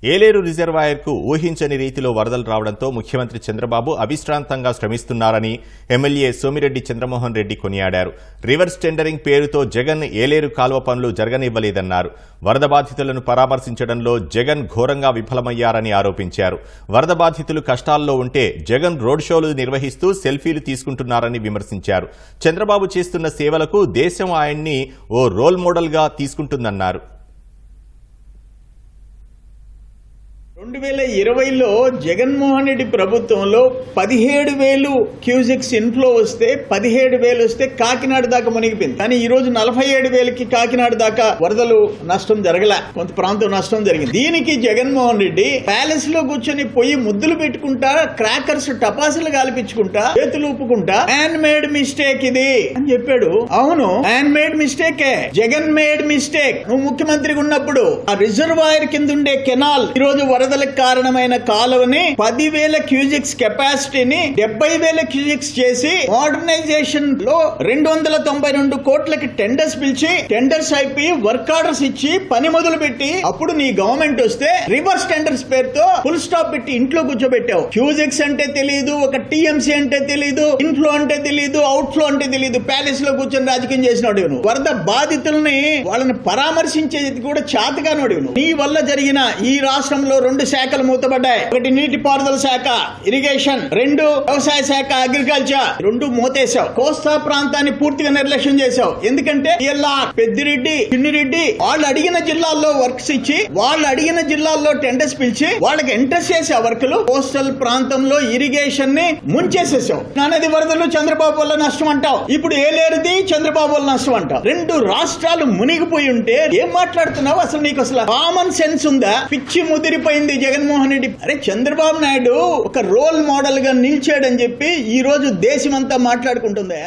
ఏలేరు రిజర్వాయర్కు ఊహించని రీతిలో వరదలు రావడంతో ముఖ్యమంత్రి చంద్రబాబు అవిశ్రాంతంగా శ్రమిస్తున్నారని ఎమ్మెల్యే సోమిరెడ్డి చంద్రమోహన్ రెడ్డి కొనియాడారు. రివర్స్ టెండరింగ్ పేరుతో జగన్ ఏలేరు కాల్వ పనులు జరగనివ్వలేదన్నారు. వరద బాధితులను పరామర్శించడంలో జగన్ ఘోరంగా విఫలమయ్యారని ఆరోపించారు. వరద బాధితులు కష్టాల్లో ఉంటే జగన్ రోడ్ షోలు నిర్వహిస్తూ సెల్ఫీలు తీసుకుంటున్నారని విమర్శించారు. చంద్రబాబు చేస్తున్న సేవలకు దేశం ఆయన్ని ఓ రోల్ మోడల్గా తీసుకుంటుందన్నారు. 2020లో జగన్మోహన్ రెడ్డి ప్రభుత్వంలో 17,000 క్యూసెక్స్ ఇన్ఫ్లో వస్తే 17,000 వస్తే కాకినాడ దాకా మునిగిపోయింది. కానీ ఈ రోజు 47,000కి కాకినాడ దాకా వరదలు నష్టం జరగలే, కొంత ప్రాంతం నష్టం జరిగింది. దీనికి జగన్మోహన్ రెడ్డి ప్యాలెస్ లో కూర్చొని పొయ్యి ముద్దులు పెట్టుకుంటా, క్రాకర్స్ టపాసులు గాలిపించుకుంటా, చేతులు ఊపుకుంటా హ్యాండ్ మేడ్ మిస్టేక్ ఇది అని చెప్పాడు. అవును, హ్యాండ్ మేడ్ మిస్టేకే, జగన్ మేడ్ మిస్టేక్. నువ్వు ముఖ్యమంత్రిగా ఉన్నప్పుడు ఆ రిజర్వాయర్ కింద ఉండే కెనాల్ ఈ రోజు వరదలకు కారణమైన కాలువని 10,000 క్యూసెక్స్ కెపాసిటీని 70,000 క్యూసెక్స్ చేసి మోడర్నైజేషన్ లో 292 కోట్లకి టెండర్స్ పిలిచి టెండర్స్ అయిపోయి వర్క్ ఆర్డర్స్ ఇచ్చి పని మొదలు పెట్టి అప్పుడు నీ గవర్నమెంట్ వస్తే రివర్స్ టెండర్స్ పేరుతో ఫుల్ స్టాప్ పెట్టి ఇంట్లో కూర్చోబెట్టావు. క్యూసెక్స్ అంటే తెలియదు, ఒక టీఎంసీ అంటే తెలియదు, ఇన్ఫ్లో అంటే తెలియదు, అవుట్ ఫ్లో అంటే తెలియదు. ప్యాలెస్ లో కూర్చొని రాజకీయం చేసినాడు నువ్వు. వరద బాధితుల్ని వాళ్ళని పరామర్శించేది కూడా చాతగానోడు నువ్వు. నీ వల్ల జరిగిన ఈ రాష్ట్రంలో 2 శాఖలు మూతపడ్డాయి. ఒకటి నీటిపారుదల శాఖ ఇరిగేషన్, 2 వ్యవసాయ శాఖ అగ్రికల్చర్. 2 మూతేశావు. కోస్తా ప్రాంతాన్ని పూర్తిగా నిర్లక్ష్యం చేశావు. ఎందుకంటే పెద్దిరెడ్డి, చిన్నిరెడ్డి వాళ్ళు అడిగిన జిల్లాల్లో వర్క్స్ ఇచ్చి వాళ్ళు అడిగిన జిల్లాల్లో టెండర్స్ పిలిచి వాళ్ళకి ఇంట్రెస్ట్ చేసే వర్కులు కోస్టల్ ప్రాంతంలో ఇరిగేషన్ ని ముంచేసేసావు. నది వరదలు చంద్రబాబు వల్ల నష్టం అంటావు, ఇప్పుడు ఏలేరుది చంద్రబాబు వల్ల నష్టం అంటావు. 2 రాష్ట్రాలు మునిగిపోయి ఉంటే ఏం మాట్లాడుతున్నావు? అసలు నీకు అసలు కామన్ సెన్స్ ఉందా? పిచ్చి ముదిరిపోయింది జగన్మోహన్ రెడ్డి. అరే, చంద్రబాబు నాయుడు ఒక రోల్ మోడల్ గా నిలిచాడని చెప్పి ఈ రోజు దేశమంతా మాట్లాడుకుంటుందా?